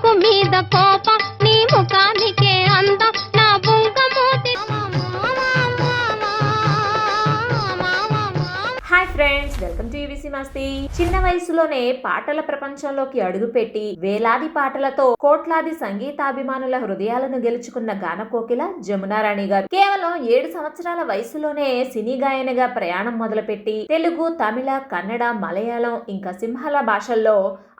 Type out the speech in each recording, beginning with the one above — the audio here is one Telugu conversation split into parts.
మీద కోపం నీ ముఖానికే అందం నా బుంగమూతి. Hi friends, welcome to EVC Masti. చిన్న వయసులోనే పాటల ప్రపంచంలోకి అడుగుపెట్టి వేలాది పాటలతో కోట్లాది సంగీతాభిమానుల హృదయాలను గెలుచుకున్న గాన కోకిల జమునా రాణి గారు కేవలం 7 సంవత్సరాల వయసులోనే సినీ గాయనిగా ప్రయాణం మొదలుపెట్టి తెలుగు, తమిళ, కన్నడ, మలయాళం ఇంకా సింహళ భాషల్లో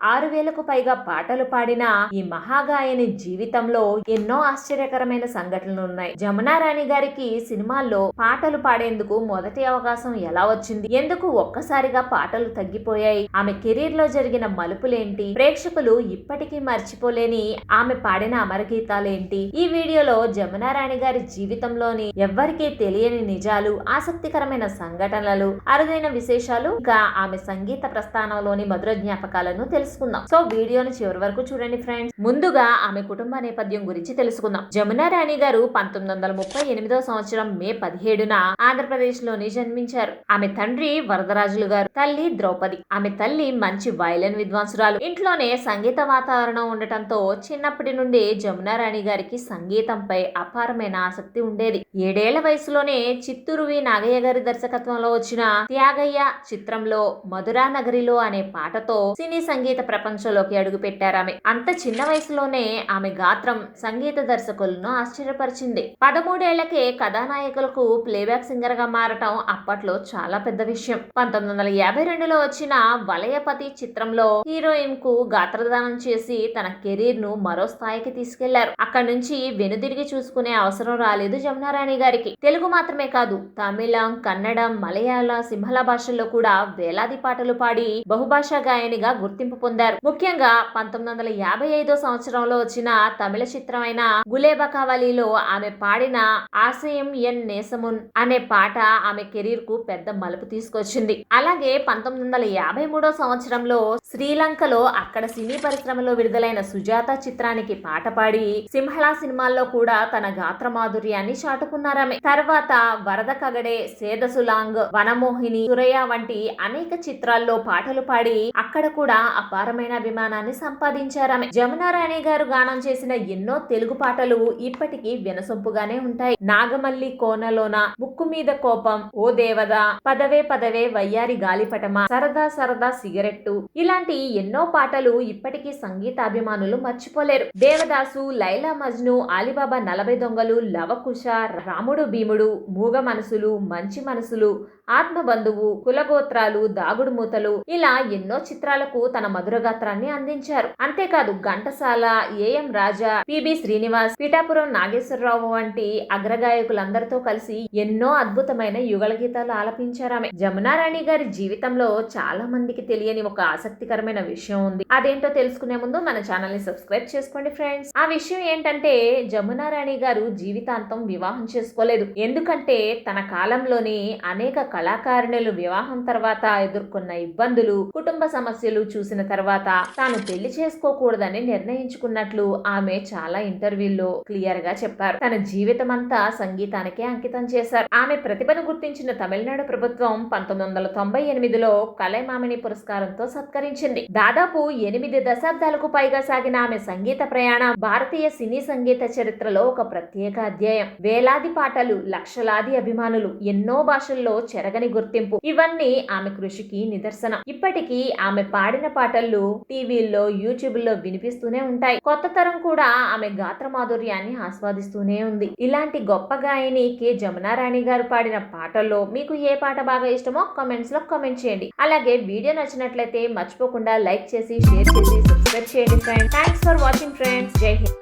6,000కు పైగా పాటలు పాడిన ఈ మహాగాయని జీవితంలో ఎన్నో ఆశ్చర్యకరమైన సంఘటనలు ఉన్నాయి. జమునా రాణి గారికి సినిమాల్లో పాటలు పాడేందుకు మొదటి అవకాశం ఎలా వచ్చింది, ఎందుకు ఒక్కసారిగా పాటలు తగ్గిపోయాయి, ఆమె కెరీర్ లో జరిగిన మలుపులేంటి, ప్రేక్షకులు ఇప్పటికీ మర్చిపోలేని ఆమె పాడిన అమరగీతాలేంటి, ఈ వీడియోలో జమునా రాణి గారి జీవితంలోని ఎవ్వరికీ తెలియని నిజాలు, ఆసక్తికరమైన సంఘటనలు, అరుదైన విశేషాలు, ఇంకా ఆమె సంగీత ప్రస్థానంలోని మధుర జ్ఞాపకాలను తెలుసుకుందాం. సో వీడియోని చివరి వరకు చూడండి ఫ్రెండ్స్. ముందుగా ఆమె కుటుంబ నేపథ్యం గురించి తెలుసుకుందాం. జమునా రాణి గారు 1938వ సంవత్సరం మే 17న ఆంధ్రప్రదేశ్ లోని జన్మించారు. ఆమె తండ్రి వరదరాజులు గారు, తల్లి ద్రౌపది. ఆమె తల్లి మంచి వయలిన్ విద్వాంసురాలు. ఇంట్లోనే సంగీత వాతావరణం ఉండటంతో చిన్నప్పటి నుండి జమునా రాణి గారికి సంగీతంపై అపారమైన ఆసక్తి ఉండేది. 7 ఏళ్ల వయసులోనే చిత్తూరు వి నాగయ్య గారి దర్శకత్వంలో వచ్చిన త్యాగయ్య చిత్రంలో మధురా నగరిలో అనే పాటతో సినీ సంగీత ప్రపంచంలోకి అడుగు పెట్టారామె. అంత చిన్న వయసులోనే ఆమె గాత్రం సంగీత దర్శకులను ఆశ్చర్యపరిచింది. 13 ఏళ్లకే కథానాయకులకు ప్లేబ్యాక్ సింగర్ గా మారటం అప్పట్లో చాలా పెద్ద విషయం. 1952లో వచ్చిన వలయపతి చిత్రంలో హీరోయిన్ కు గాత్రదానం చేసి తన కెరీర్ ను మరో స్థాయికి తీసుకెళ్లారు. అక్కడి నుంచి వెనుదిరిగి చూసుకునే అవసరం రాలేదు జమునా రాణి గారికి. తెలుగు మాత్రమే కాదు, తమిళం, కన్నడం, మలయాళ, సింహళ భాషల్లో కూడా వేలాది పాటలు పాడి బహుభాషా గాయనిగా గుర్తింపు పొందారు. ముఖ్యంగా 1955 సంవత్సరంలో వచ్చిన తమిళ చిత్రమైన గులేబకావలిలో ఆమె పాడిన ఆశయం ఎన్ నేసమున్ అనే పాట ఆమె కెరీర్ కు పెద్ద మలుపు తీసుకొచ్చింది. అలాగే 1953 సంవత్సరంలో శ్రీలంకలో అక్కడ సినీ పరిశ్రమలో విడుదలైన సుజాత చిత్రానికి పాట పాడి సింహళ సినిమాల్లో కూడా తన గాత్ర మాధుర్యాన్ని చాటుకున్నారామె. తర్వాత వరద కగడే, సేదసులాంగ్, వనమోహిని, సురయ్య వంటి అనేక చిత్రాల్లో పాటలు పాడి అక్కడ కూడా అపారమైన అభిమానాన్ని సంపాదించారామె. జమునా రాణి గారు గానం చేసిన ఎన్నో తెలుగు పాటలు ఇప్పటికీ వినసొంపుగానే ఉంటాయి. నాగమల్లి కోనలోన, ముక్కు మీద కోపం, ఓ దేవద, పదవే పదవే వయ్యారి గాలిపటమ, సరదా సరదా సిగరెట్టు, ఇలాంటి ఎన్నో పాటలు ఇప్పటికీ సంగీతాభిమానులు మర్చిపోలేరు. దేవదాసు, లైలా మజ్ను, ఆలిబాబా 40 దొంగలు, లవకుశ, రాముడు భీముడు, మూగ మనసులు, మంచి మనసులు, ఆత్మబంధువు, కులగోత్రాలు, దాగుడు మూతలు, ఇలా ఎన్నో చిత్రాలకు తన మధుర గాత్రాన్ని అందించారు. అంతేకాదు ఘంటసాల, ఏఎం రాజా, పిబి శ్రీనివాస్, పిఠాపురం నాగేశ్వరరావు వంటి అగ్రగాయకులందరితో కలిసి ఎన్నో అద్భుతమైన యుగళ గీతాలు ఆలపించారామె. జమునా రాణి గారి జీవితంలో చాలా మందికి తెలియని ఒక ఆసక్తికరమైన విషయం ఉంది. అదేంటో తెలుసుకునే ముందు మన ఛానల్ ని సబ్స్క్రైబ్ చేసుకోండి ఫ్రెండ్స్. ఆ విషయం ఏంటంటే జమునా రాణి గారు జీవితాంతం వివాహం చేసుకోలేదు. ఎందుకంటే తన కాలంలోని అనేక కళాకారిణులు వివాహం తర్వాత ఎదుర్కొన్న ఇబ్బందులు, కుటుంబ సమస్యలు చూసిన తర్వాత తాను పెళ్లి చేసుకోకూడదని నిర్ణయించుకున్నట్లు ఆమె చాలా ఇంటర్వ్యూల్లో క్లియర్ గా చెప్పారు. తన జీవితం అంతా సంగీతానికే అంకితం చేశారు. ఆమె ప్రతిభను గుర్తించిన తమిళనాడు ప్రభుత్వం 1998లో కలైమామణి పురస్కారంతో సత్కరించింది. దాదాపు 8 దశాబ్దాలకు పైగా సాగిన ఆమె సంగీత ప్రయాణం భారతీయ సినీ సంగీత చరిత్రలో ఒక ప్రత్యేక అధ్యాయం. వేలాది పాటలు, లక్షలాది అభిమానులు, ఎన్నో భాషల్లో చెరగని గుర్తింపు, ఇవన్నీ ఆమె కృషికి నిదర్శనం. ఇప్పటికీ ఆమె పాడిన పాటలు టీవీల్లో, యూట్యూబ్ లో వినిపిస్తూనే ఉంటాయి. కొత్త తరం కూడా ఆమె గాత్ర మాధుర్యాన్ని ఆస్వాదిస్తూనే ఉంది. ఇలాంటి గొప్ప గాయని కె జమునా రాణి గారు పాడిన పాటల్లో మీకు ఏ పాట బాగా ఇష్టమో కామెంట్స్ లో కామెంట్ చేయండి. అలాగే వీడియో నచ్చినట్లయితే మర్చిపోకుండా లైక్ చేసి, షేర్ చేసి, సబ్స్క్రైబ్ చేయండి friends. Thanks for watching friends. జై హింద్.